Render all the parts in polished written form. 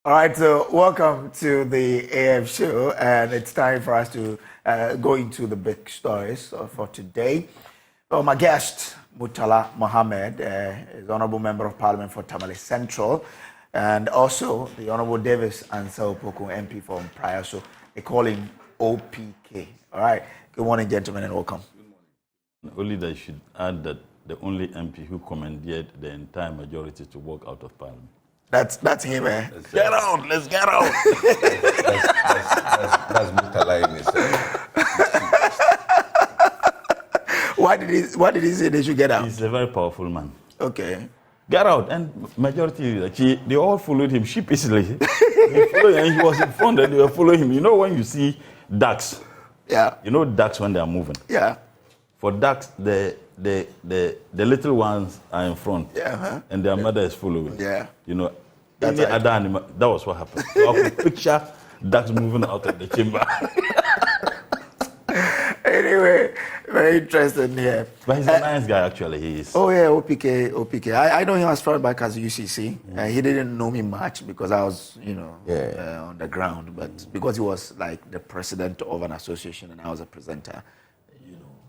All right, so welcome to the AF show, and it's time for us to go into the big stories for today. Well, my guest, Murtala Mohammed, is Honorable Member of Parliament for Tamale Central, and also the Honorable Davis Ansah-Opoku, MP from Praia, so they call him OPK. All right, good morning, gentlemen, and welcome. Good morning. Only that I should add that the only MP who commandeered the entire majority to walk out of Parliament. That's him, eh? Get out! Let's get out! That's Murtala in himself. Why did he say they should get out? He's a very powerful man. Okay. Get out, and majority, they all followed him sheepishly. They followed him, and he was in front, and they were following him. You know when you see ducks? Yeah. You know ducks when they are moving. Yeah. For ducks, the little ones are in front, and their mother is following. Yeah. You know, That's any right. other animal, that was what happened. So I could picture ducks moving out of the chamber. Anyway, very interesting here. But he's a nice guy, actually. He is. Oh, yeah, OPK. I know him as far back as UCC. He didn't know me much because I was, on the ground. But because he was like the president of an association and I was a presenter,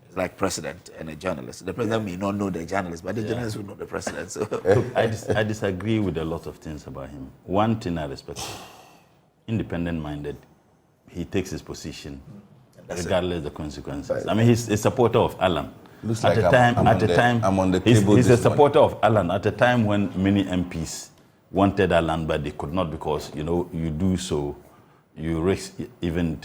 it's like president and a journalist. The president may not know the journalist, but the journalist will know the president. So. Look, I disagree with a lot of things about him. One thing I respect, independent-minded, he takes his position regardless of the consequences. I mean, he's a supporter of Alan. Looks at like the time, I'm on the table. He's a supporter of Alan at a time when many MPs wanted Alan, but they could not because you do so, you risk even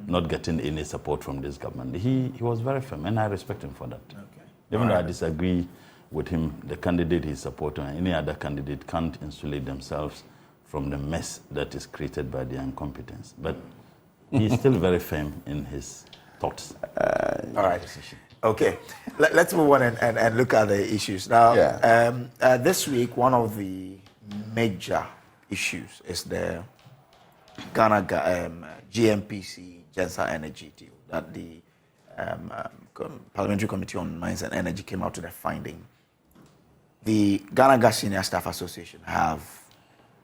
not getting any support from this government. He was very firm, and I respect him for that. Okay. Even though I disagree with him, the candidate he's supporting and any other candidate can't insulate themselves from the mess that is created by their incompetence. But he's still very firm in his thoughts. All right. Okay. Let's move on and look at the issues. Now, this week, one of the major issues is the Ghana GNPC-GENSER Energy Deal that the Parliamentary Committee on Mines and Energy came out with a finding. The Ghana Gas Senior Staff Association have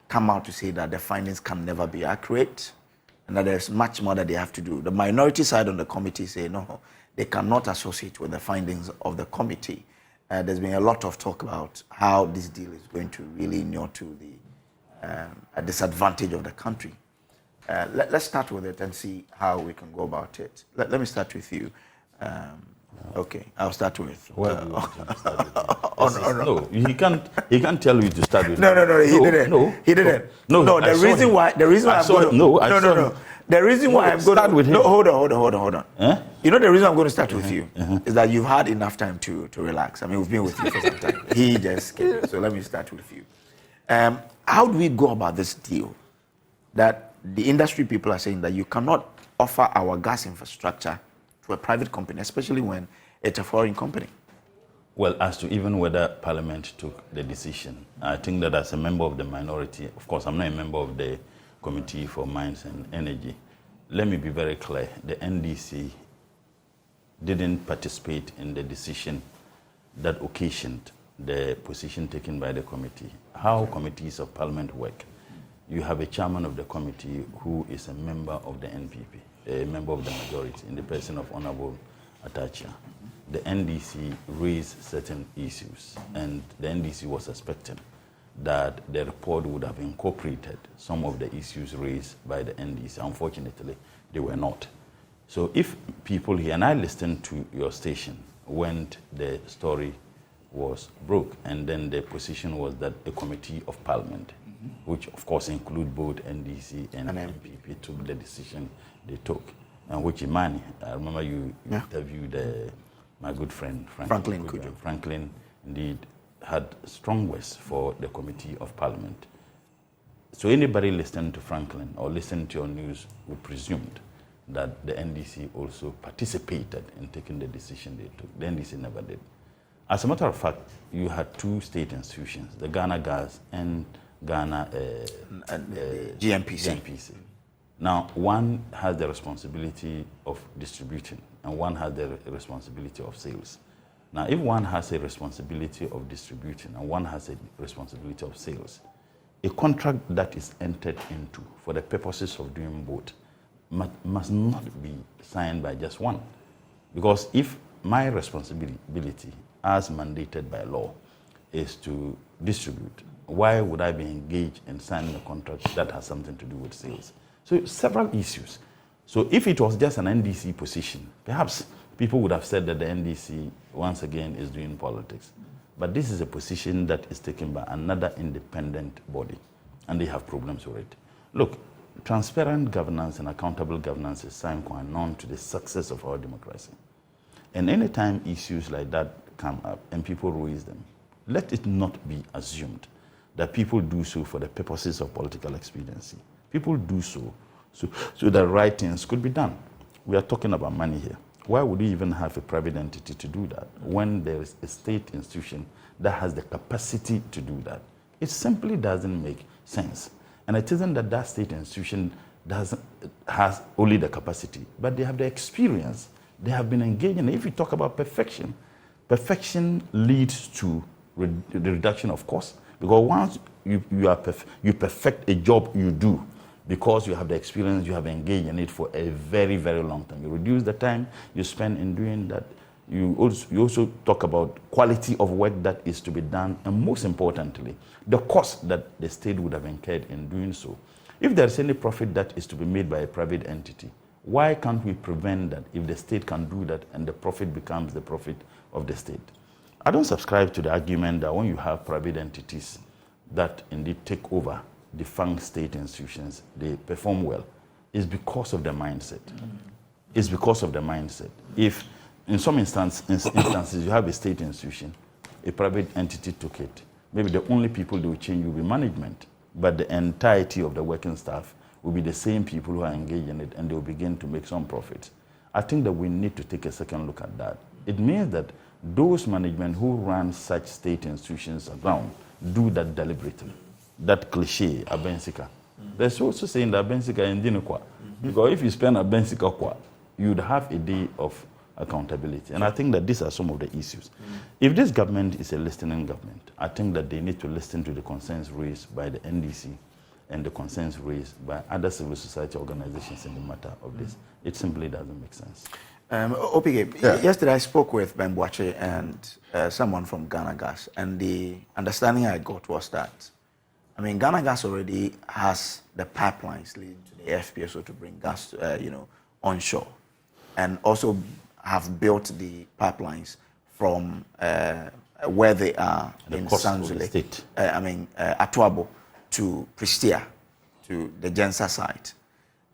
come out to say that the findings can never be accurate and that there's much more that they have to do. The minority side on the committee say no, they cannot associate with the findings of the committee. There's been a lot of talk about how this deal is going to really inure to the a disadvantage of the country. Let's start with it and see how we can go about it. Let me start with you. Okay, I'll start with. No, he can't tell you to start with. No, he didn't. He didn't. No. The reason why I'm going to start with him. No, hold on. You know the reason I'm going to start with you is that you've had enough time to relax. I mean, we've been with you for some time. He just came, so let me start with you. How do we go about this deal that the industry people are saying that you cannot offer our gas infrastructure to a private company, especially when it's a foreign company? Well, as to even whether Parliament took the decision, I think that as a member of the minority, of course, I'm not a member of the Committee for Mines and Energy. Let me be very clear. The NDC didn't participate in the decision that occasioned the position taken by the committee. How committees of Parliament work. You have a chairman of the committee who is a member of the NPP, a member of the majority, in the person of Honorable Atachia. The NDC raised certain issues, and the NDC was expecting that the report would have incorporated some of the issues raised by the NDC. Unfortunately, they were not. So if people here, and I listened to your station when the story was broke, and then the position was that a committee of Parliament, which of course include both NDC and MPP, took the decision they took. And which Imani, I remember you interviewed my good friend Franklin Kujo. Franklin indeed had strong words for the Committee of Parliament. So anybody listening to Franklin or listening to your news would presume that the NDC also participated in taking the decision they took. The NDC never did. As a matter of fact, you had two state institutions, the Ghana Gas and Ghana GNPC. Now, one has the responsibility of distributing and one has the responsibility of sales. Now, if one has a responsibility of distributing and one has a responsibility of sales, a contract that is entered into for the purposes of doing both must not be signed by just one. Because if my responsibility, as mandated by law, is to distribute, why would I be engaged in signing a contract that has something to do with sales? So several issues. So if it was just an NDC position, perhaps people would have said that the NDC, once again, is doing politics. But this is a position that is taken by another independent body, and they have problems with it. Look, transparent governance and accountable governance is sine qua non to the success of our democracy. And anytime issues like that come up and people raise them, let it not be assumed that people do so for the purposes of political expediency. People do so that right things could be done. We are talking about money here. Why would we even have a private entity to do that when there is a state institution that has the capacity to do that? It simply doesn't make sense. And it isn't that that state institution has only the capacity, but they have the experience. They have been engaged in it. If you talk about perfection, perfection leads to the reduction of cost. Because once you perfect a job you do, because you have the experience, you have engaged in it for a very, very long time. You reduce the time you spend in doing that. You also talk about quality of work that is to be done, and most importantly, the cost that the state would have incurred in doing so. If there's any profit that is to be made by a private entity, why can't we prevent that if the state can do that and the profit becomes the profit of the state? I don't subscribe to the argument that when you have private entities that indeed take over defunct state institutions, they perform well. It's because of the mindset. It's because of the mindset. If in some instances you have a state institution, a private entity took it, maybe the only people they will change will be management, but the entirety of the working staff will be the same people who are engaged in it, and they will begin to make some profits. I think that we need to take a second look at that. It means that those management who run such state institutions around do that deliberately. That cliche, Abensika. There's also saying that Abensika and Dinukwa. Because if you spend Abensika kwa, you'd have a day of accountability. And I think that these are some of the issues. If this government is a listening government, I think that they need to listen to the concerns raised by the NDC and the concerns raised by other civil society organizations in the matter of this. It simply doesn't make sense. OPK, yesterday I spoke with Ben Boache and someone from Ghana Gas, and the understanding I got was that, I mean, Ghana Gas already has the pipelines leading to the FPSO to bring gas, onshore, and also have built the pipelines from where they are in Sanzule, Atuabo to Pristia, to the GENSER site.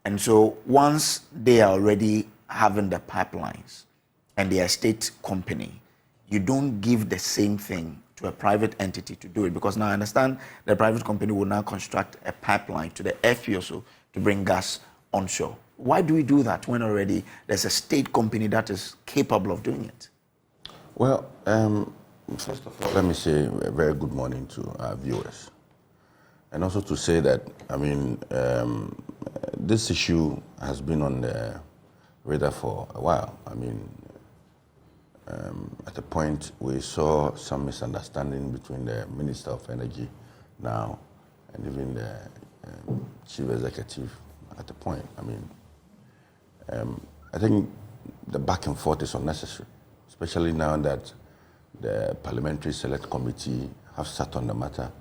And so once they are already having the pipelines and they are a state company, you don't give the same thing to a private entity to do it, because now I understand the private company will now construct a pipeline to the FPSO to bring gas onshore. Why do we do that when already there's a state company that is capable of doing it? Well, first of all, let me say a very good morning to our viewers. And also to say that, I mean, this issue has been on the radar for a while. I mean, at a point we saw some misunderstanding between the Minister of Energy now and even the Chief Executive at a point. I mean, I think the back and forth is unnecessary, especially now that the Parliamentary Select Committee have sat on the matter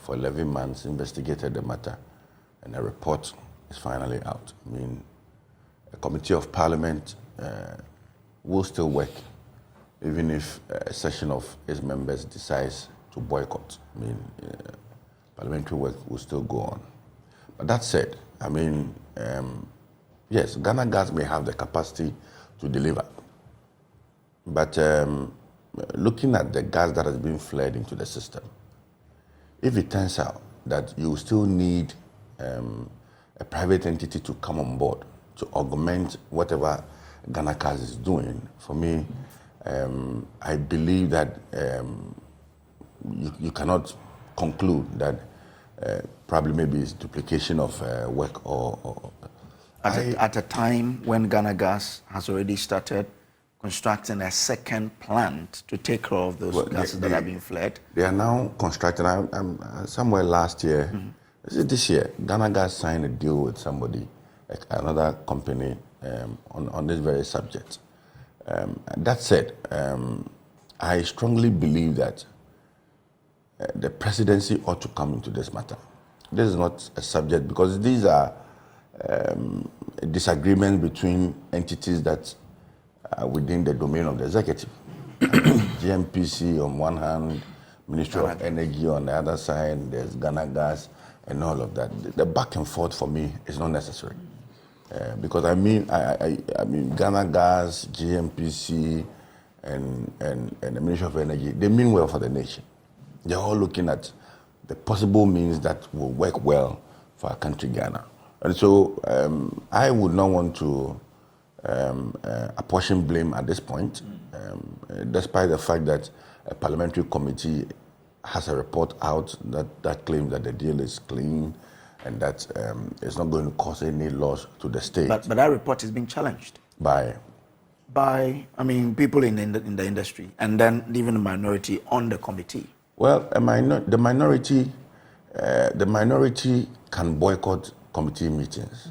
for 11 months, investigated the matter, and a report is finally out. I mean, a Committee of Parliament will still work, even if a session of its members decides to boycott. I mean, parliamentary work will still go on. But that said, I mean, yes, Ghana Gas may have the capacity to deliver. But looking at the gas that has been flowed into the system, if it turns out that you still need a private entity to come on board to augment whatever Ghana Gas is doing, for me, I believe that you cannot conclude that probably maybe it's duplication of work or at a time when Ghana Gas has already started constructing a second plant to take care of those gases that are being fled? They are now constructing, somewhere last year, this year, Ghana Gas signed a deal with somebody, like another company, on this very subject. That said, I strongly believe that the presidency ought to come into this matter. This is not a subject, because these are disagreements between entities that are within the domain of the executive. GNPC on one hand, Ministry of Energy on the other side, there's Ghana Gas and all of that. The back and forth for me is not necessary. Because I mean Ghana Gas, GNPC, and the Ministry of Energy, they mean well for the nation. They're all looking at the possible means that will work well for our country, Ghana. And so I would not want to apportion blame at this point, despite the fact that a parliamentary committee has a report out that claims that the deal is clean and that it's not going to cause any loss to the state. But that report is being challenged By people in the industry, and then even the minority on the committee. Well, the minority can boycott committee meetings,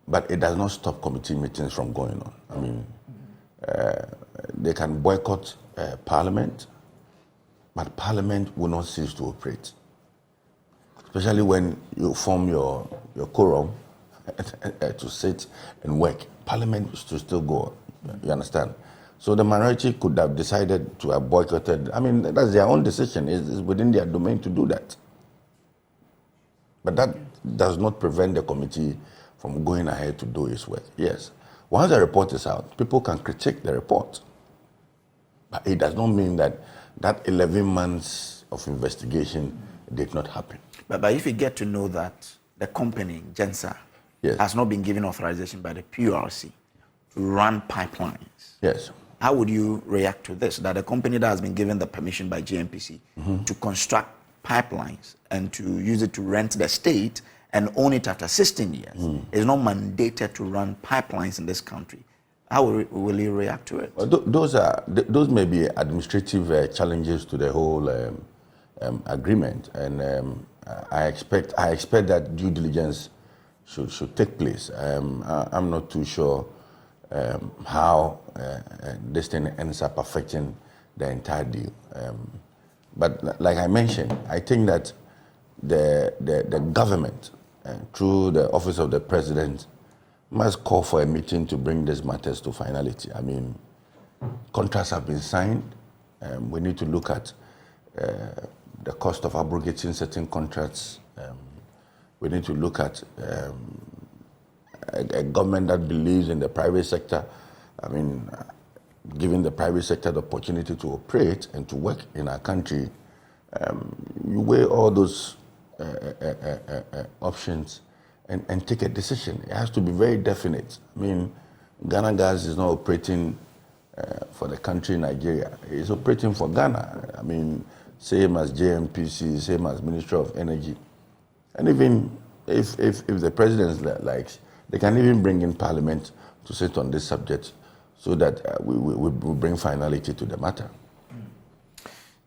but it does not stop committee meetings from going on. They can boycott Parliament, but Parliament will not cease to operate. Especially when you form your quorum to sit and work, Parliament will still go on. You understand? So the minority could have decided to have boycotted. That's their own decision. It's within their domain to do that. But that does not prevent the committee from going ahead to do its work. Yes. Once the report is out, people can critique the report. But it does not mean that 11 months of investigation did not happen. But if you get to know that the company, GENSER, has not been given authorization by the PURC to run pipelines. Yes. How would you react to this? That a company that has been given the permission by GNPC to construct pipelines and to use it to rent the state and own it after 16 years is not mandated to run pipelines in this country. How will you react to it? Those may be administrative challenges to the whole agreement, and I expect that due diligence should take place. I'm not too sure how this thing ends up affecting the entire deal. But like I mentioned, I think that the government, through the office of the president, must call for a meeting to bring these matters to finality. Contracts have been signed. We need to look at the cost of abrogating certain contracts. We need to look at a government that believes in the private sector. Giving the private sector the opportunity to operate and to work in our country. You weigh all those options and take a decision. It has to be very definite. Ghana Gas is not operating for the country Nigeria. It's operating for Ghana. Same as JNPC, same as Ministry of Energy. And even if the president likes, they can even bring in Parliament to sit on this subject so that we bring finality to the matter.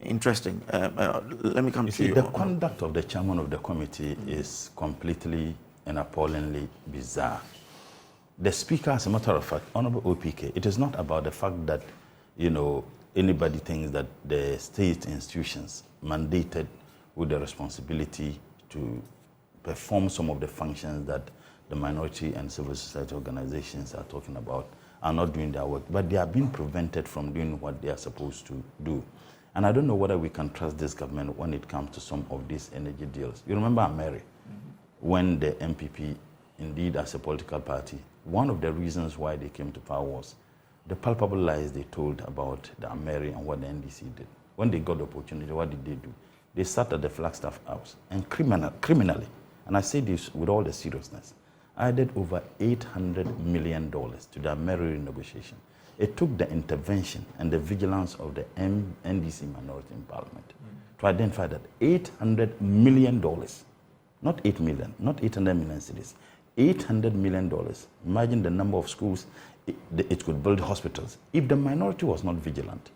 Interesting. Let me come to you. The conduct of the chairman of the committee is completely and appallingly bizarre. The speaker, as a matter of fact, Honorable OPK, it is not about the fact that, anybody thinks that the state institutions mandated with the responsibility to perform some of the functions that the minority and civil society organizations are talking about are not doing their work, but they are being prevented from doing what they are supposed to do. And I don't know whether we can trust this government when it comes to some of these energy deals. You remember Mary, when the MPP, indeed as a political party, one of the reasons why they came to power was the palpable lies they told about the Mary and what the NDC did. When they got the opportunity, what did they do? They sat at the Flagstaff House and criminally, and I say this with all the seriousness, added over $800 million to the Mary negotiation. It took the intervention and the vigilance of the NDC minority in Parliament to identify that $800 million, not 8 million, not 800 million cities, $800 million. Imagine the number of schools, it could build hospitals. If the minority was not vigilant,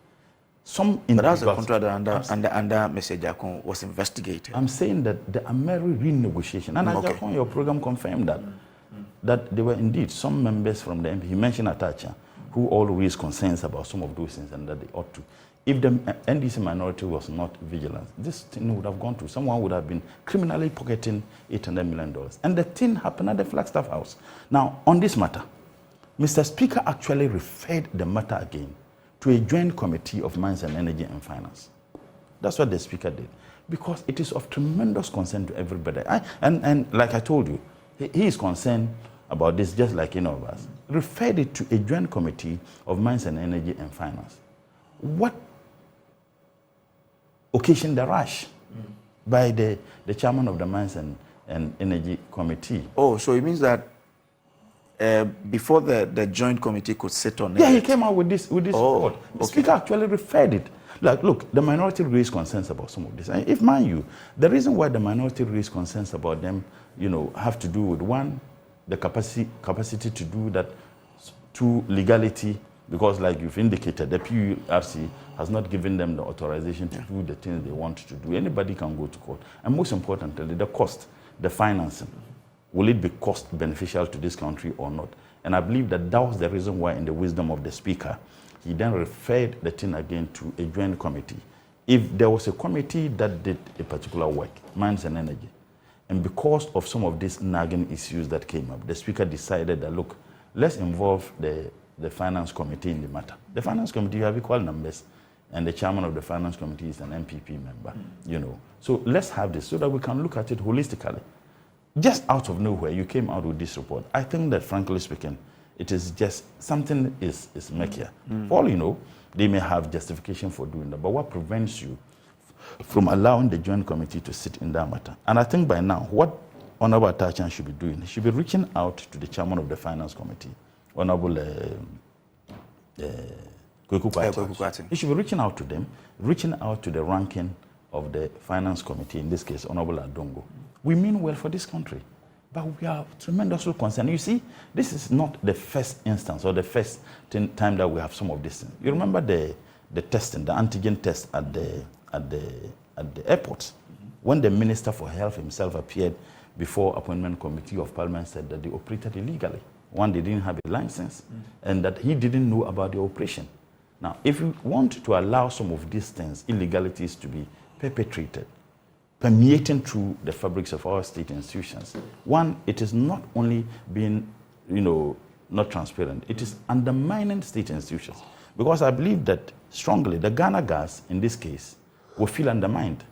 but that's a contract under Mr. Jakon was investigated. I'm saying that the Ameri renegotiation, and Jakon, your program confirmed that there were indeed some members from the MP, he mentioned Atacha, who all raised concerns about some of those things and that they ought to. If the NDC minority was not vigilant, this thing would have gone through. Someone would have been criminally pocketing $800 million. And the thing happened at the Flagstaff House. Now, on this matter, Mr. Speaker actually referred the matter again to a joint committee of Mines and Energy and Finance. That's what the Speaker did. Because it is of tremendous concern to everybody. And like I told you, he is concerned about this just like any of us. Referred it to a joint committee of Mines and Energy and Finance. What occasioned the rush by the chairman of the Mines and Energy Committee? Oh, so it means that before the joint committee could sit on it. Yeah, he came out with this report. The Speaker actually referred it. Like, look, the minority raised concerns about some of this. And if, mind you, the reason why the minority raised concerns about them, have to do with, one, the capacity to do that, two, legality, because like you've indicated, the PURC has not given them the authorization to do the things they want to do. Anybody can go to court. And most importantly, the cost, the financing. Will it be cost beneficial to this country or not? And I believe that was the reason why, in the wisdom of the Speaker, he then referred the thing again to a joint committee. If there was a committee that did a particular work, Mines and Energy, and because of some of these nagging issues that came up, the Speaker decided that, look, let's involve the Finance Committee in the matter. The Finance Committee, you have equal numbers, and the chairman of the Finance Committee is an MPP member, So let's have this so that we can look at it holistically. Just out of nowhere, you came out with this report. I think that, frankly speaking, it is just something is murkier. For all you know, they may have justification for doing that, but what prevents you from allowing the joint committee to sit in that matter? And I think by now, what Honorable Atachan should be doing, he should be reaching out to the chairman of the Finance Committee, Honorable Kweku. He should be reaching out to them, reaching out to the ranking of the Finance Committee, in this case, Honorable Adongo. We mean well for this country, but we are tremendously concerned. You see, this is not the first instance or the first time that we have some of this thing. You remember the testing, the antigen test at the airports, when the Minister for Health himself appeared before Appointment Committee of Parliament, said that they operated illegally. One, they didn't have a license, and that he didn't know about the operation. Now, if you want to allow some of these things, illegalities, to be perpetrated, permeating through the fabrics of our state institutions, one, it is not only being, not transparent, it is undermining state institutions. Because I believe that strongly, the Ghana gas, in this case, will feel undermined.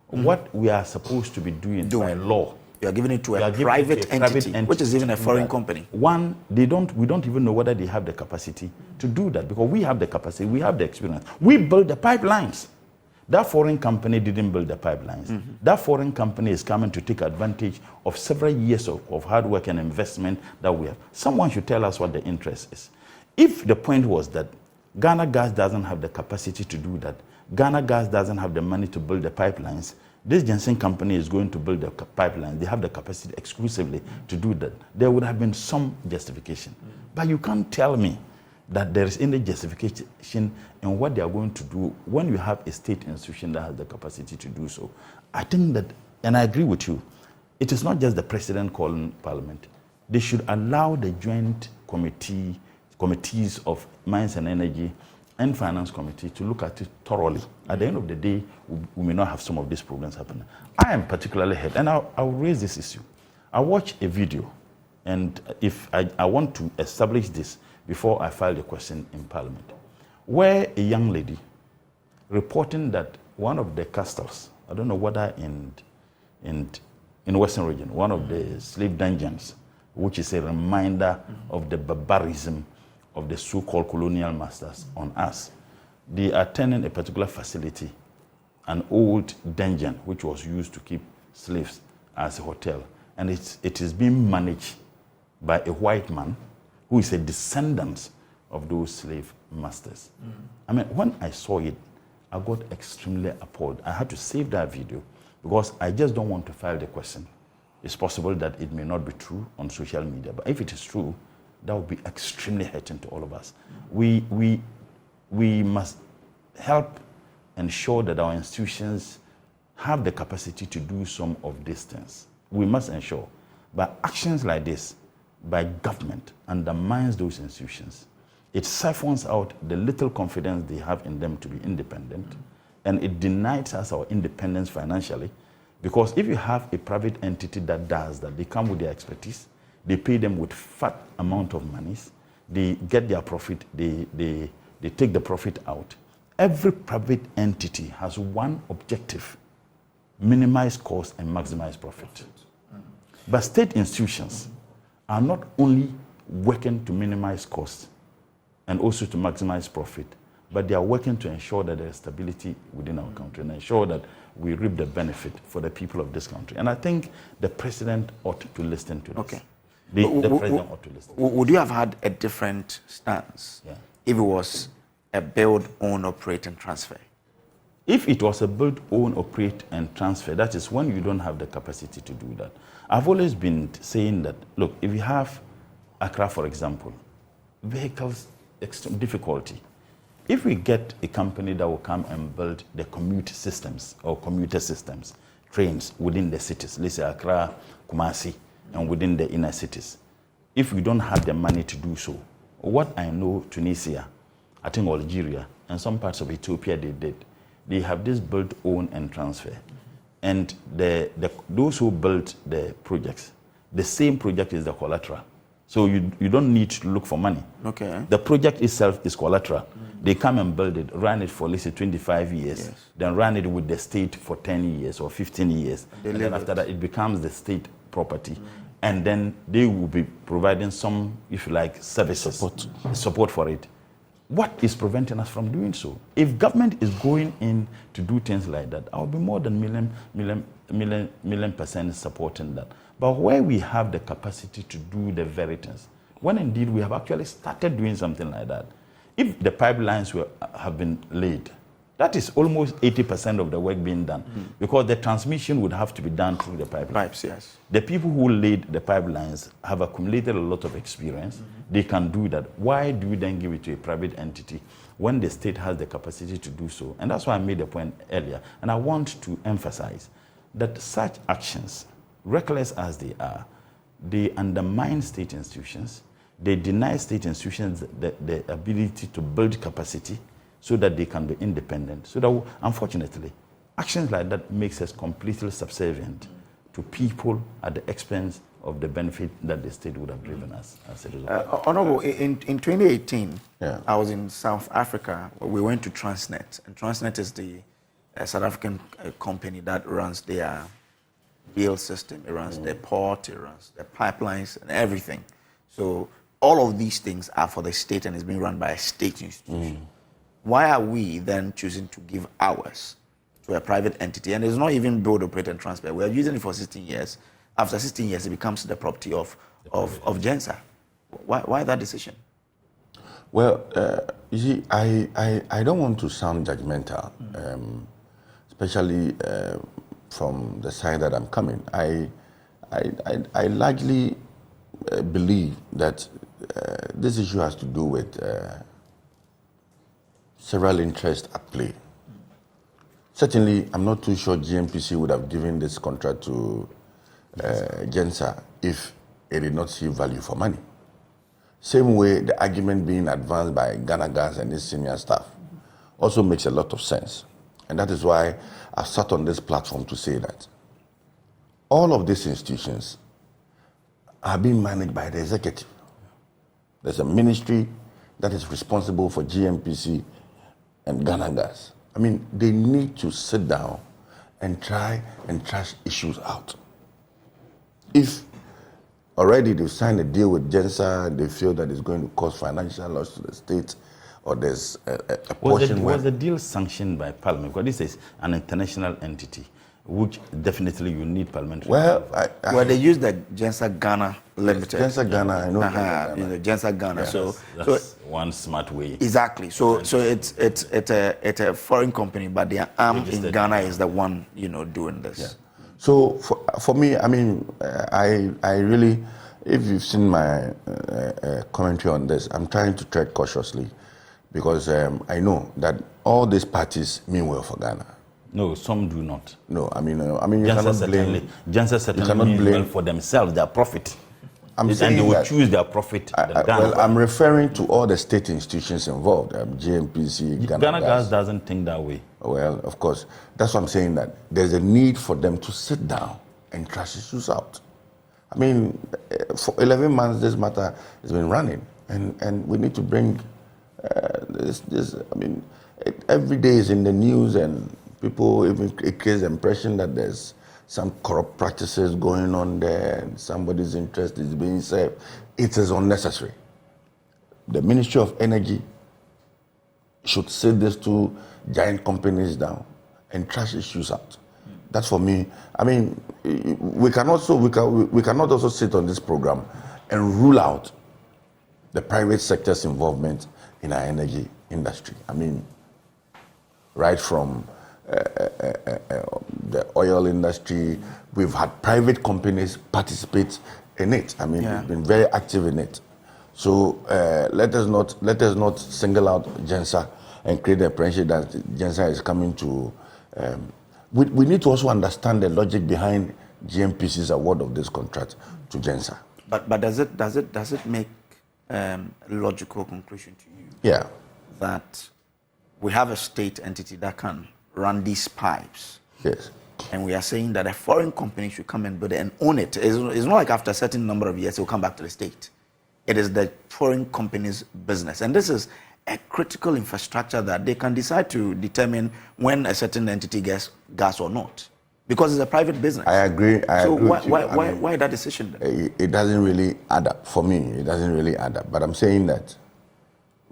What we are supposed to be doing by law, you are giving it to a private entity, which is even a foreign company. One, we don't even know whether they have the capacity to do that, because we have the capacity, we have the experience. We build the pipelines. That foreign company didn't build the pipelines. That foreign company is coming to take advantage of several years of hard work and investment that we have. Someone should tell us what the interest is. If the point was that Ghana Gas doesn't have the capacity to do that, Ghana Gas doesn't have the money to build the pipelines, this Jensen company is going to build the pipeline. They have the capacity exclusively to do that. There would have been some justification. But you can't tell me that there is any justification in what they are going to do when you have a state institution that has the capacity to do so. I think that, and I agree with you, it is not just the president calling Parliament. They should allow the joint committees of Mines and Energy and Finance Committee to look at it thoroughly. At the end of the day, we may not have some of these problems happening. I am particularly hurt, and I'll raise this issue. I watched a video, and if I want to establish this before I file the question in Parliament, where a young lady reporting that one of the castles, I don't know whether in Western region, one of the slave dungeons, which is a reminder of the barbarism of the so-called colonial masters on us. They are turning a particular facility, an old dungeon, which was used to keep slaves, as a hotel. And it is being managed by a white man who is a descendant of those slave masters. I mean, when I saw it, I got extremely appalled. I had to save that video because I just don't want to file the question. It's possible that it may not be true on social media, but if it is true, that would be extremely hurting to all of us. We must help ensure that our institutions have the capacity to do some of these things. We must ensure. But actions like this by government undermines those institutions. It siphons out the little confidence they have in them to be independent, and it denies us our independence financially. Because if you have a private entity that does that, they come with their expertise, they pay them with fat amount of monies, they get their profit, they take the profit out. Every private entity has one objective: minimize cost and maximize profit. But state institutions are not only working to minimize costs and also to maximize profit, but they are working to ensure that there is stability within our country and ensure that we reap the benefit for the people of this country. And I think the president ought to listen to this. Okay. The president ought to listen. Would you have had a different stance if it was a build, own, operate, and transfer? If it was a build, own, operate, and transfer, that is when you don't have the capacity to do that. I've always been saying that, look, if you have Accra, for example, vehicles, extreme difficulty. If we get a company that will come and build the commute systems or commuter systems, trains within the cities, let's say Accra, Kumasi, and within the inner cities, if we don't have the money to do so, what I know, Tunisia, I think Algeria, and some parts of Ethiopia, they did. They have this build, own, and transfer. And those who built the projects, the same project is the collateral. So you don't need to look for money. Okay. The project itself is collateral. They come and build it, run it for, let's say, 25 years, then run it with the state for 10 years or 15 years. And then after that, it becomes the state property. And then they will be providing some, if you like, services, support for it. What is preventing us from doing so? If government is going in to do things like that, I'll be more than million percent supporting that. But where we have the capacity to do the very things, when indeed we have actually started doing something like that, if the pipelines have been laid, that is almost 80% of the work being done, because the transmission would have to be done through the pipes. Yes. The people who laid the pipelines have accumulated a lot of experience. They can do that. Why do you then give it to a private entity when the state has the capacity to do so? And that's why I made the point earlier. And I want to emphasize that such actions, reckless as they are, they undermine state institutions. They deny state institutions the ability to build capacity so that they can be independent. So that, unfortunately, actions like that makes us completely subservient to people at the expense of the benefit that the state would have given us as a result. Honorable, in 2018, I was in South Africa. We went to Transnet, and Transnet is the South African company that runs their rail system. It runs the port, it runs the pipelines, and everything. So all of these things are for the state, and it's being run by a state institution. Why are we then choosing to give ours to a private entity? And it's not even build, operate, and transfer. We are using it for 16 years. After 16 years, it becomes the property of GENSER. Why that decision? Well, you see, I don't want to sound judgmental, especially from the side that I'm coming. I largely believe that this issue has to do with several interests at play. Certainly, I'm not too sure GNPC would have given this contract to GENSER if it did not see value for money. Same way, the argument being advanced by Ghana Gas and its senior staff also makes a lot of sense. And that is why I sat on this platform to say that all of these institutions are being managed by the executive. There's a ministry that is responsible for GNPC and Ghana Gas. I mean, they need to sit down and try and thrash issues out. If already they've signed a deal with GENSER and they feel that it's going to cause financial loss to the state, or there's a portion was the deal sanctioned by Parliament? Because this is an international entity, which definitely you need parliamentary. Well, they use the GENSER Ghana Limited. GENSER Ghana, I know. GENSER Ghana. Yeah. That's one smart way. Exactly. So it's a foreign company, but their arm in Ghana is the one doing this. Yeah. So for me, I mean, I really, if you've seen my commentary on this, I'm trying to tread cautiously because I know that all these parties mean well for Ghana. No, some do not. No, I mean, you cannot blame. GENSER certainly mean well for themselves, their profit. I'm saying and they will that choose their profit. Well, I'm referring to all the state institutions involved, GNPC, Ghana Gas doesn't think that way. Well, of course. That's what I'm saying, that there's a need for them to sit down and trash issues out. I mean, for 11 months, this matter has been running, and we need to bring this. I mean, every day is in the news, and people even create the impression that there's some corrupt practices going on there, and somebody's interest is being served. It is unnecessary. The Ministry of Energy should sit these two giant companies down and trash issues out. That's for me. I mean, we cannot also sit on this program and rule out the private sector's involvement in our energy industry. I mean, right from the oil industry, we've had private companies participate in it. I mean, we've been very active in it. So let us not single out GENSER and create the impression that GENSER is coming to. We need to also understand the logic behind GNPC's award of this contract to GENSER. But does it make a logical conclusion to you? Yeah. That we have a state entity that can run these pipes. Yes. And we are saying that a foreign company should come and build it and own it. It's not like after a certain number of years it will come back to the state. It is the foreign company's business. And this is a critical infrastructure that they can decide to determine when a certain entity gets gas or not. Because it's a private business. I agree. So why that decision then? It doesn't really add up. For me, it doesn't really add up. But I'm saying that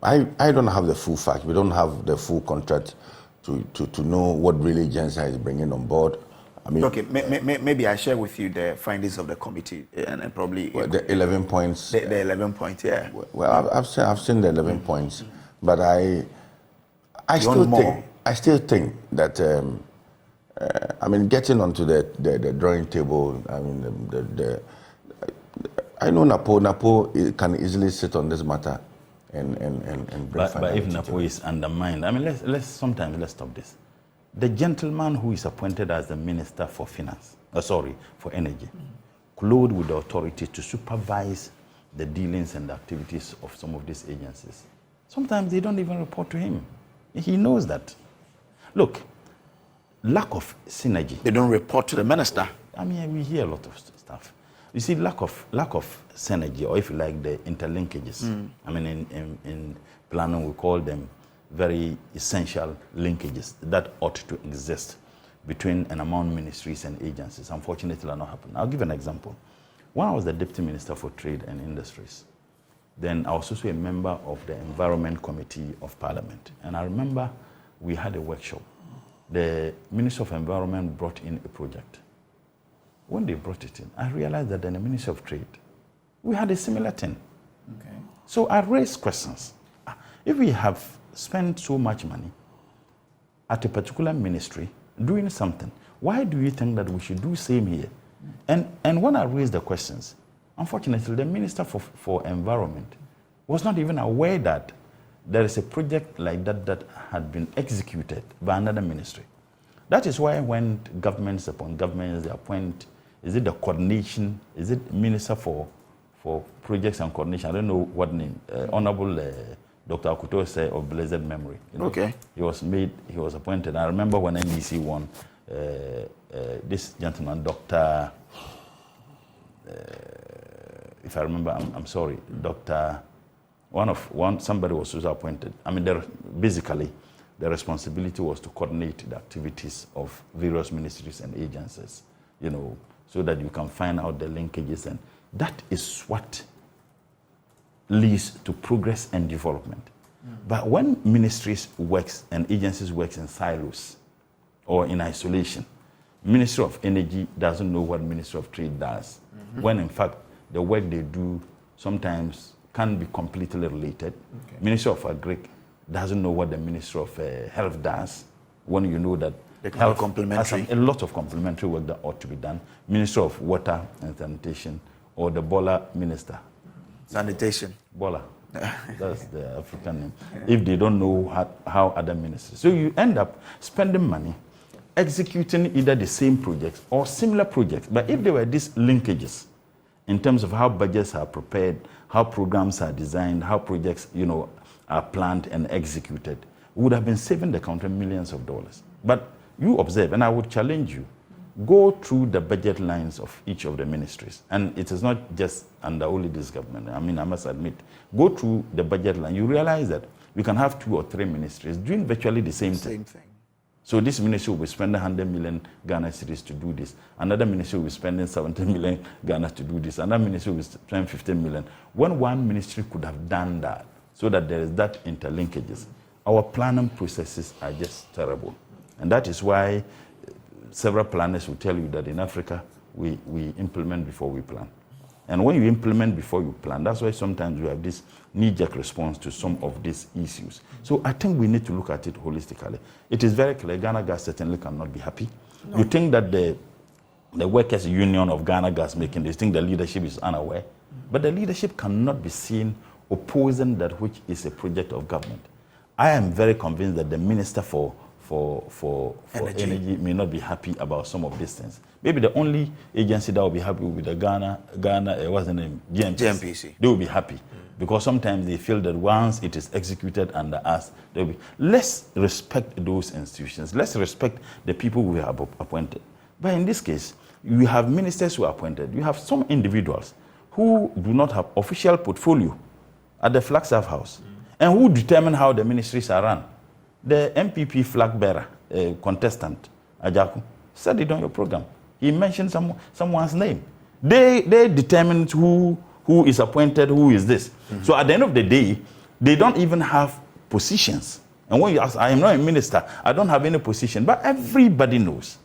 I don't have the full facts. We don't have the full contract to know what really GENSER is bringing on board. I mean, okay, maybe I share with you the findings of the committee and probably the 11 points. The 11 points, yeah. Well, I've seen the 11 points, but I still think that I mean, getting onto the drawing table. I mean, I know Napo can easily sit on this matter and bring. But if Napo is undermined, I mean, let's stop this. The gentleman who is appointed as the Minister for Finance, for Energy, clothed with the authority to supervise the dealings and the activities of some of these agencies. Sometimes they don't even report to him. He knows that. Look, lack of synergy. They don't report to the minister. I mean, we hear a lot of stuff. You see, lack of synergy, or if you like, the interlinkages. I mean, in planning, we call them very essential linkages that ought to exist between and among ministries and agencies. Unfortunately, are not happening. I'll give an example. When I was the Deputy Minister for Trade and Industries, then I was also a member of the Environment Committee of Parliament. And I remember we had a workshop. The Minister of Environment brought in a project. When they brought it in, I realized that in the Ministry of Trade, we had a similar thing. Okay. So I raised questions. If we have spent so much money at a particular ministry doing something, why do you think that we should do same here? And when I raised the questions, unfortunately, the Minister for Environment was not even aware that there is a project like that had been executed by another ministry. That is why when governments upon governments, they appoint, is it the coordination, is it Minister for Projects and Coordination, I don't know what name, Honorable Dr. Akuto said of blessed memory. You know, okay. He was appointed. I remember when NDC won, this gentleman, Dr. If I remember, I'm sorry, Dr. Somebody was also appointed. I mean, basically, the responsibility was to coordinate the activities of various ministries and agencies, you know, so that you can find out the linkages, and that is what leads to progress and development. But when ministries works and agencies works in silos or in isolation, Ministry of Energy doesn't know what Ministry of Trade does, when in fact the work they do sometimes can be completely related. Okay. Ministry of Agri doesn't know what the Ministry of Health does, when you know that health has a lot of complementary work that ought to be done. Ministry of Water and Sanitation or the Bola minister? Sanitation. Bola. That's the African name. If they don't know how other ministers. So you end up spending money executing either the same projects or similar projects. But if there were these linkages in terms of how budgets are prepared, how programs are designed, how projects, are planned and executed, we would have been saving the country millions of dollars. But you observe, and I would challenge you, go through the budget lines of each of the ministries. And it is not just under only this government. I mean, I must admit, go through the budget line. You realize that we can have 2 or 3 ministries doing virtually the same thing. So this ministry will be spending 100 million Ghana cedis to do this. Another ministry will be spending 70 million Ghana to do this. Another ministry will spend 15 million. When one ministry could have done that, so that there is that interlinkages, our planning processes are just terrible. And that is why several planners will tell you that in Africa, we implement before we plan. And when you implement before you plan, that's why sometimes you have this knee-jerk response to some of these issues. So I think we need to look at it holistically. It is very clear, Ghana Gas certainly cannot be happy. No. You think that the workers' union of Ghana Gas making this, think the leadership is unaware, but the leadership cannot be seen opposing that which is a project of government. I am very convinced that the minister for energy may not be happy about some of these things. Maybe the only agency that will be happy with the Ghana, what's the name? GNPC. They will be happy because sometimes they feel that once it is executed under us, they'll be. Let's respect those institutions. Let's respect the people we have appointed. But in this case, you have ministers who are appointed. You have some individuals who do not have official portfolio at the Flagstaff House and who determine how the ministries are run. The MPP flag bearer, contestant, Ajaku, said it on your program. He mentioned someone's name. They determined who is appointed, who is this. So at the end of the day, they don't even have positions. And when you ask, I am not a minister, I don't have any position. But everybody knows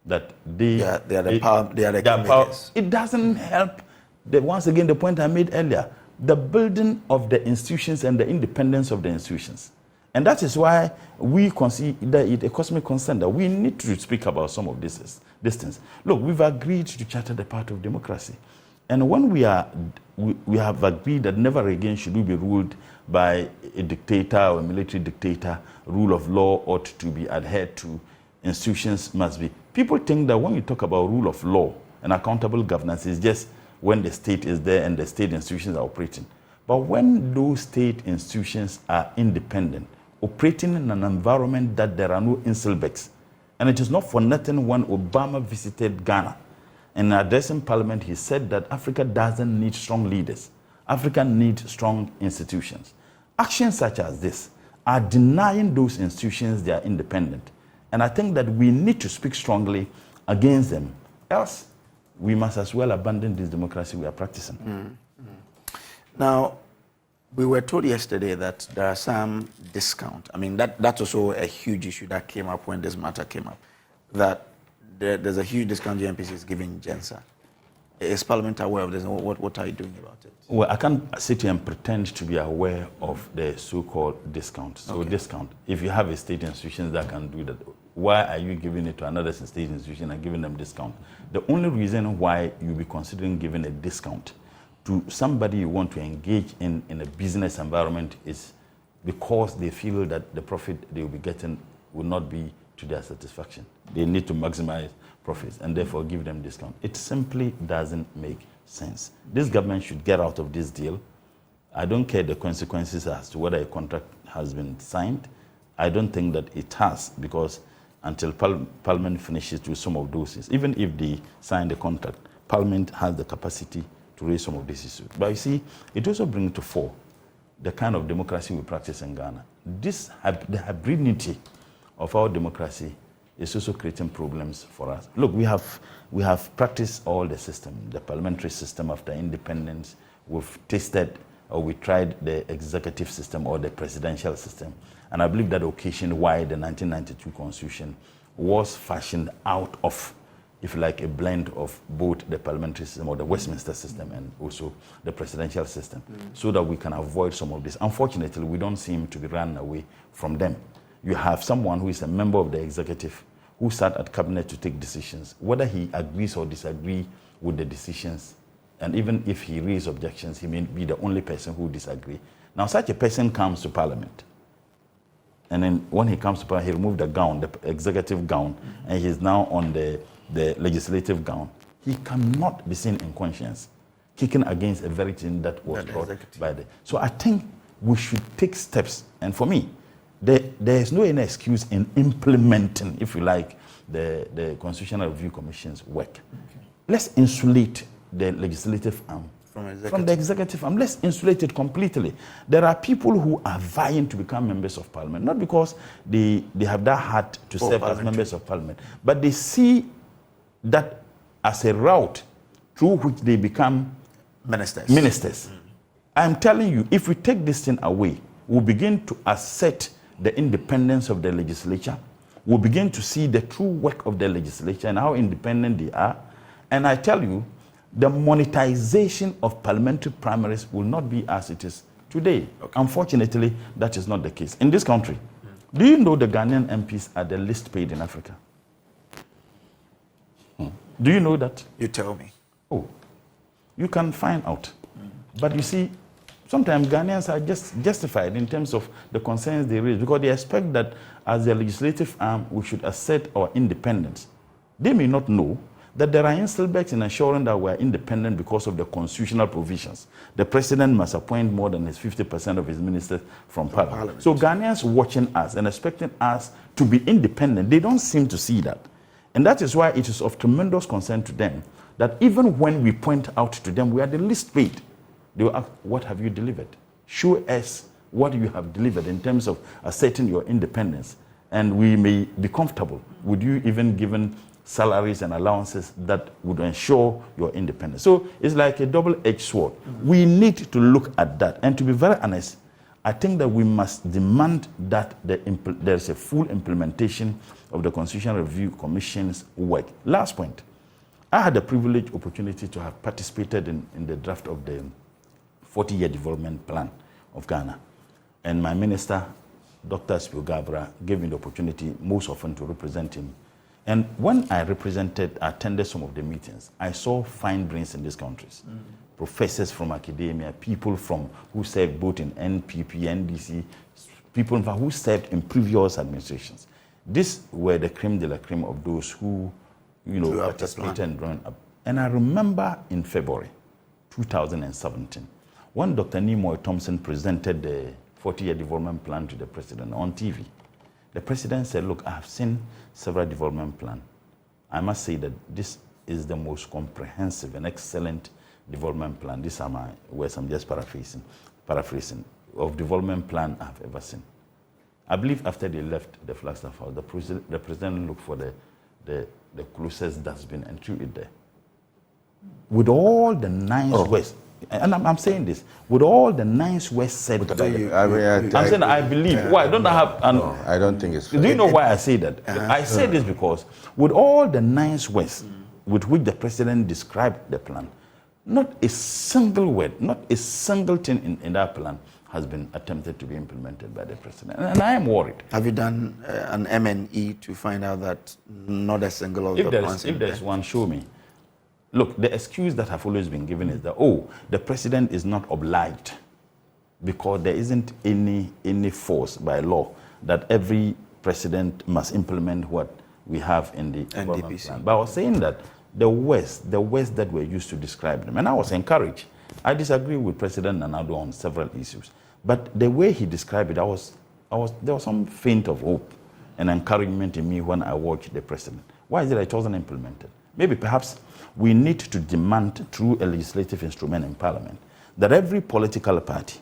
that they are the power. It doesn't help. Once again, the point I made earlier, the building of the institutions and the independence of the institutions. And that is why we consider it a cosmic concern that we need to speak about some of these things. Look, we've agreed to charter the path of democracy. And when we have agreed that never again should we be ruled by a dictator or a military dictator, rule of law ought to be adhered to, institutions must be. People think that when you talk about rule of law and accountable governance, it's just when the state is there and the state institutions are operating. But when those state institutions are independent, operating in an environment that there are no inselbecks. And it is not for nothing when Obama visited Ghana and addressing Parliament, he said that Africa doesn't need strong leaders. Africa needs strong institutions. Actions such as this are denying those institutions their independence. And I think that we need to speak strongly against them. Else, we must as well abandon this democracy we are practicing. Now, we were told yesterday that there are some discount. I mean, that's also a huge issue that came up when this matter came up, that there's a huge discount GNPC is giving GENSER. Is Parliament aware of this? What are you doing about it? Well, I can't sit here and pretend to be aware of the so-called discount. So discount, if you have a state institution that can do that, why are you giving it to another state institution and giving them discount? The only reason why you'll be considering giving a discount to somebody you want to engage in a business environment is because they feel that the profit they will be getting will not be to their satisfaction. They need to maximize profits and therefore give them discount. It simply doesn't make sense. This government should get out of this deal. I don't care the consequences as to whether a contract has been signed. I don't think that it has, because until Parliament finishes with some of those things, even if they sign the contract, Parliament has the capacity to raise some of these issues. But you see, it also brings to fore the kind of democracy we practice in Ghana. The hybridity of our democracy is also creating problems for us. Look, we have practiced all the system, the parliamentary system after independence. We've tasted or we tried the executive system or the presidential system. And I believe that occasioned why the 1992 Constitution was fashioned out of, if you like, a blend of both the parliamentary system or the Westminster system and also the presidential system, so that we can avoid some of this. Unfortunately, we don't seem to be run away from them. You have someone who is a member of the executive who sat at cabinet to take decisions. Whether he agrees or disagrees with the decisions, and even if he raises objections, he may be the only person who disagree. Now, such a person comes to Parliament, and then when he comes to Parliament, he removed the gown, the executive gown, and he's now on the legislative gown. He cannot be seen in conscience kicking against a very thing that was brought by the... So I think we should take steps, and for me, there is no any excuse in implementing, if you like, the Constitutional Review Commission's work. Okay. Let's insulate the legislative arm from the executive arm. Let's insulate it completely. There are people who are vying to become members of Parliament, not because they have that heart to serve as members of Parliament, but they see that as a route through which they become ministers. I'm telling you, if we take this thing away, we'll begin to assert the independence of the legislature. We'll begin to see the true work of the legislature and how independent they are. And I tell you, the monetization of parliamentary primaries will not be as it is today. Okay. Unfortunately, that is not the case. In this country, do you know the Ghanaian MPs are the least paid in Africa? Do you know that? You tell me. Oh, you can find out. But you see, sometimes Ghanaians are just justified in terms of the concerns they raise because they expect that as the legislative arm, we should assert our independence. They may not know that there are instincts in ensuring that we are independent because of the constitutional provisions. The president must appoint more than his 50% of his ministers from Parliament. So Ghanaians watching us and expecting us to be independent, they don't seem to see that. And that is why it is of tremendous concern to them that even when we point out to them we are the least paid, they will ask, what have you delivered? Show us what you have delivered in terms of asserting your independence. And we may be comfortable. Would you even given salaries and allowances that would ensure your independence? So it's like a double-edged sword. We need to look at that. And to be very honest, I think that we must demand that there is a full implementation of the Constitutional Review Commission's work. Last point. I had the privileged opportunity to have participated in the draft of the 40-year development plan of Ghana. And my minister, Dr. Spiogabra, gave me the opportunity most often to represent him. And when I attended some of the meetings, I saw fine brains in these countries. Professors from academia, people who served both in NPP, NDC, people who served in previous administrations. These were the creme de la creme of those who, participated and drawn up. And I remember in February 2017, when Dr. Nimoy Thompson presented the 40-year development plan to the president on TV, the president said, look, I have seen several development plans. I must say that this is the most comprehensive and excellent development plan. These are my words, I'm just paraphrasing, of development plan I've ever seen. I believe after they left the Flagstaff House, the president looked for the closest dustbin and threw it there. With all the nice words, and I'm saying this, with all the nice words said by I'm saying I believe. Why don't I have... No, I don't think it's... Do you know why I say that? I say this because with all the nice words with which the president described the plan, not a single word, not a single thing in that plan has been attempted to be implemented by the president. And I am worried. Have you done an M&E to find out that not a single of the plans? If there's one, show me. Look, the excuse that have always been given is that, the president is not obliged because there isn't any force by law that every president must implement what we have in the NDC plan. But I was saying that the words that were used to describe them, and I was encouraged. I disagree with President Nana-Addo on several issues, but the way he described it, there was some faint of hope and encouragement in me when I watched the president. Why is it it wasn't implemented? Maybe perhaps we need to demand through a legislative instrument in Parliament that every political party,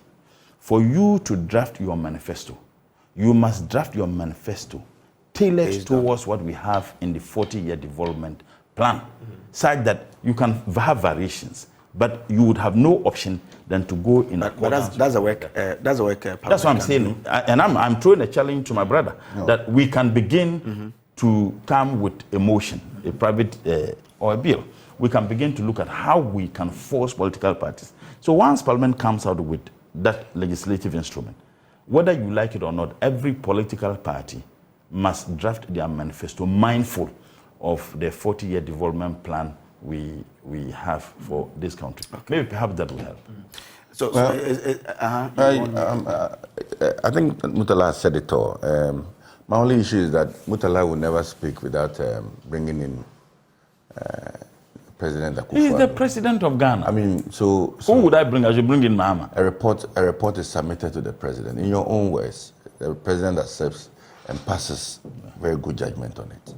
for you to draft your manifesto, you must draft your manifesto tailored towards what we have in the 40-year development plan, such that you can have variations, but you would have no option than to go in. But that's a work. That's what I'm saying, and I'm throwing a challenge to my brother that we can begin to come with a motion, a private or a bill. We can begin to look at how we can force political parties. So once Parliament comes out with that legislative instrument, whether you like it or not, every political party must draft their manifesto mindful of the 40-year development plan we have for this country. Maybe perhaps that will help. So, I think Murtala has said it all. My only issue is that Murtala will never speak without bringing in President Akufo-Addo. He is the president of Ghana. I mean, so who would I bring? I should bring in Mahama. A report is submitted to the president. In your own words, the president accepts and passes very good judgment on it.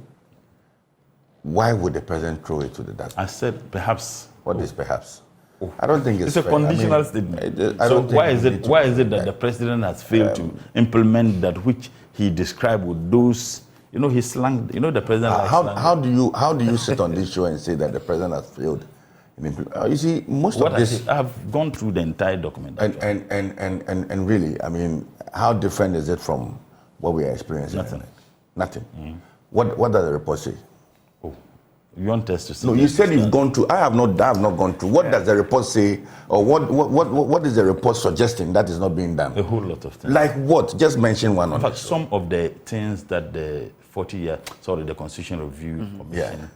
Why would the president throw it to the dustbin? I said perhaps. What is perhaps? I don't think it's a fair. conditional statement. So why is it that the president has failed to implement that which he described with those? You know, he slang. You know, the president. How do you sit on this show and say that the president has failed in implementing? You see, most of this. I have gone through the entire document. And really, I mean, how different is it from what we are experiencing? Nothing. What does the report say? You want us to see? No, you said you've gone through. I have not gone through. What does the report say, or what is the report suggesting that is not being done? A whole lot of things. Like what? Just mention one. In fact, some of the things that the the Constitution Review Commission,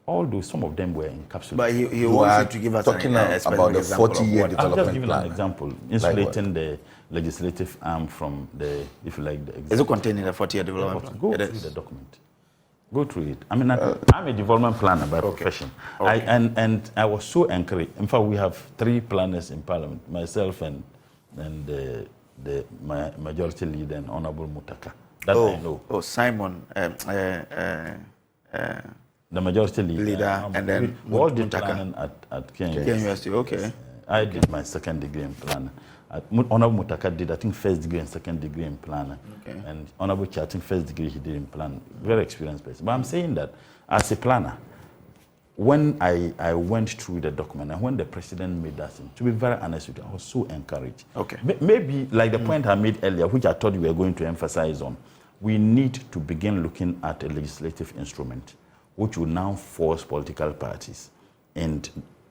all those, some of them were encapsulated. But he wants you to give us talking about the 40-year development plan. I've just given an example, insulating the legislative arm from the, if you like, the. Is it contained in the 40-year development plan? Go through the document. Go through it. I mean, I'm a development planner by profession. Okay. And I was so encouraged. In fact, we have 3 planners in Parliament, myself and my majority leader, and Honorable Mutaka. That I know. Oh, Simon. The majority leader. And then we all did planning at KNUST. Okay. I did my second degree in planning. Honorable Mutaka did, I think, first degree and second degree in planning. Okay. And Honorable Chair, I think first degree he did in planning. Very experienced person. But I'm saying that as a planner, when I went through the document and when the president made that thing, to be very honest with you, I was so encouraged. Okay. Maybe like the point I made earlier, which I thought you were going to emphasize on, we need to begin looking at a legislative instrument which will now force political parties and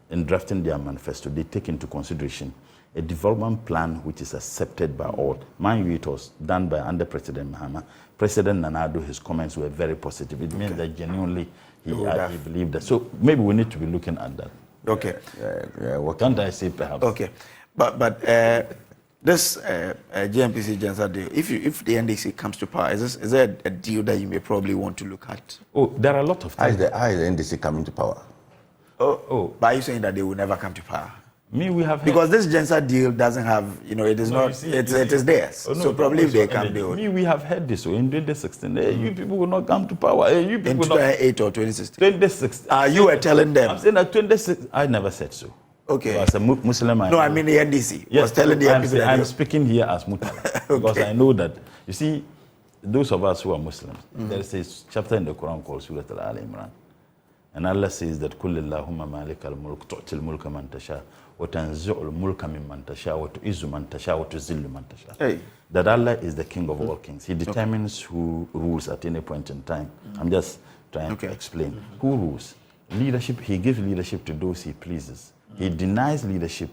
in drafting their manifesto, they take into consideration a development plan which is accepted by all. Mind you, it was done by under President Mahama. President Nana Addo, his comments were very positive. It means that genuinely he believed that. So maybe we need to be looking at that. Okay. Don't I say perhaps? Okay. But this GNPC-GENSER deal, if the NDC comes to power, is there a deal that you may probably want to look at? Oh, there are a lot of things. How is the NDC coming to power? But are you saying that they will never come to power? We have because this GENSER deal doesn't have, it is not, it is theirs. Oh, no, so probably if they come, they will. We have heard this. So in 2016, you people will not come to power. You people in 2008 or 2016? 2016. You were telling them. I'm saying that 2016. I never said so. Okay. So as a Muslim, I mean the NDC was telling the NDC. I'm speaking here as Murtala because I know that, you see, those of us who are Muslims, there is a chapter in the Quran called Surah Al-Imran. And Allah says that كل اللهم مالك الملك تؤتي الملك من تشاء وتنزع الملك ممن تشاء وتعز من تشاء وتذل من تشاء. That Allah is the King of all kings. He determines who rules at any point in time. I'm just trying to explain. Who rules? Leadership, he gives leadership to those he pleases. He denies leadership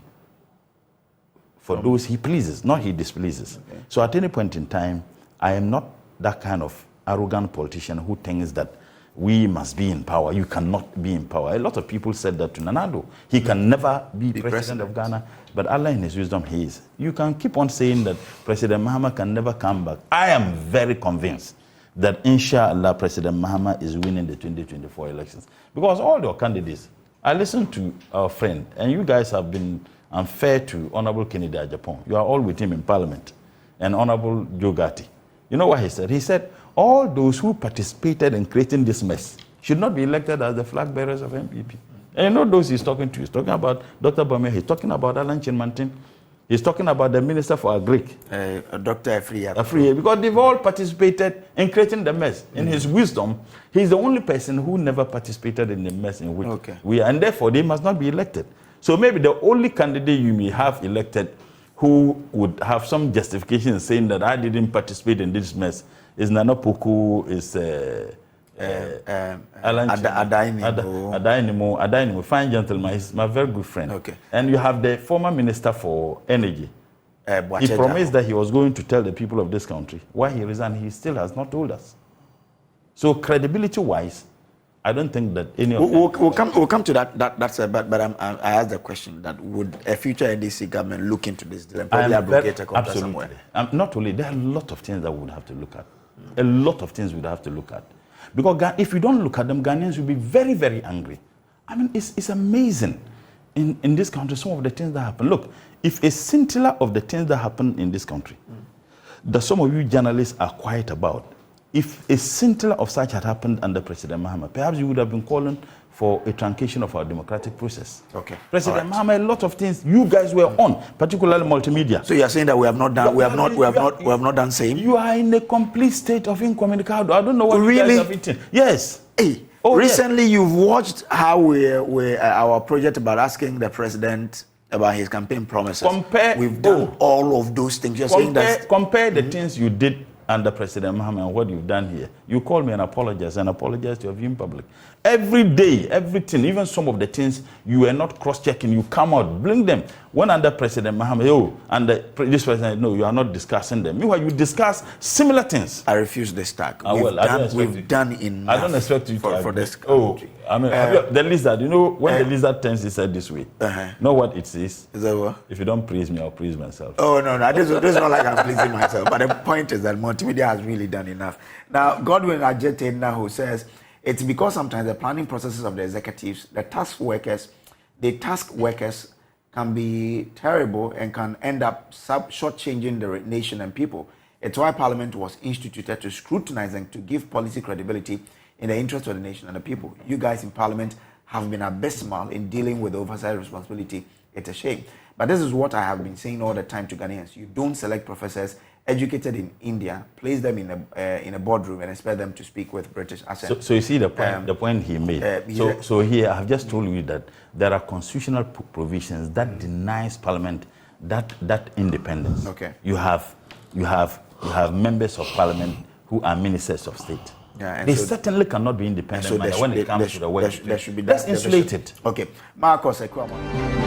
for those he pleases, not he displeases. So at any point in time, I am not that kind of arrogant politician who thinks that we must be in power. You cannot be in power. A lot of people said that to Nana Addo. He can never be president of Ghana, but Allah in his wisdom, he is. You can keep on saying that President Mahama can never come back. I am very convinced that inshallah President Mahama is winning the 2024 elections. Because all your candidates, I listened to our friend, and you guys have been unfair to Honorable Kennedy Japan. You are all with him in Parliament. And Honorable Jogati. You know what he said? He said, all those who participated in creating this mess should not be elected as the flag bearers of MPP. And you know those he's talking to. He's talking about Dr. Bame. He's talking about Alan Chinmantin. He's talking about the Minister for Agric. Dr. Afriye. Because they've all participated in creating the mess. In his wisdom, he's the only person who never participated in the mess in which we are. And therefore, they must not be elected. So maybe the only candidate you may have elected who would have some justification saying that I didn't participate in this mess is Nana Poku, is Adainimo, fine gentleman. He's my very good friend. Okay. And you have the former Minister for Energy. He promised that he was going to tell the people of this country why he resigned. He still has not told us. So credibility-wise, I don't think that any of We'll come to that. But I asked the question that would a future NDC government look into this deal and probably abrogate a contract somewhere? Not only, there are a lot of things that we would have to look at. A lot of things we'd have to look at. Because if you don't look at them, Ghanaians will be very, very angry. I mean, it's amazing in this country, some of the things that happen. Look, if a scintilla of the things that happen in this country, that some of you journalists are quiet about, if a scintilla of such had happened under President Mahama, perhaps you would have been calling for a truncation of our democratic process. Okay. President Mahama, a lot of things you guys were on, particularly multimedia. So you are saying that we have not done, we have not done same. You are in a complete state of incommunicado. I don't know what really? You guys have eaten. Yes. Hey. Recently, you've watched how our project about asking the president about his campaign promises. We've done all of those things. You're saying that compare the things you did under President Mahama and what you've done here. You call me and apologize to your viewing public. Every day, everything, even some of the things you were not cross-checking, you come out, bring them. When under President Mahama, under this president, no, you are not discussing them. Meanwhile, you discuss similar things. I refuse this tag. We've done enough. I don't expect you for this country. I mean, the lizard, when the lizard turns his head this way, know what it says? Is that what? If you don't praise me, I'll praise myself. Oh, no, this is not like I'm pleasing myself. But the point is that multimedia has really done enough. Now, Godwin Ajete who says, it's because sometimes the planning processes of the executives, the task workers can be terrible and can end up shortchanging the nation and people. It's why Parliament was instituted to scrutinize and to give policy credibility in the interest of the nation and the people. You guys in Parliament have been abysmal in dealing with oversight responsibility. It's a shame. But this is what I have been saying all the time to Ghanaians. You don't select professors educated in India, place them in a boardroom and expect them to speak with British accent. So you see the point he made. So here I have just told you that there are constitutional provisions that denies Parliament that independence. Okay. You have members of Parliament who are ministers of state. Yeah, they certainly cannot be independent when it comes to the work. There should be That's insulated. Okay. Marcos Ekwamo.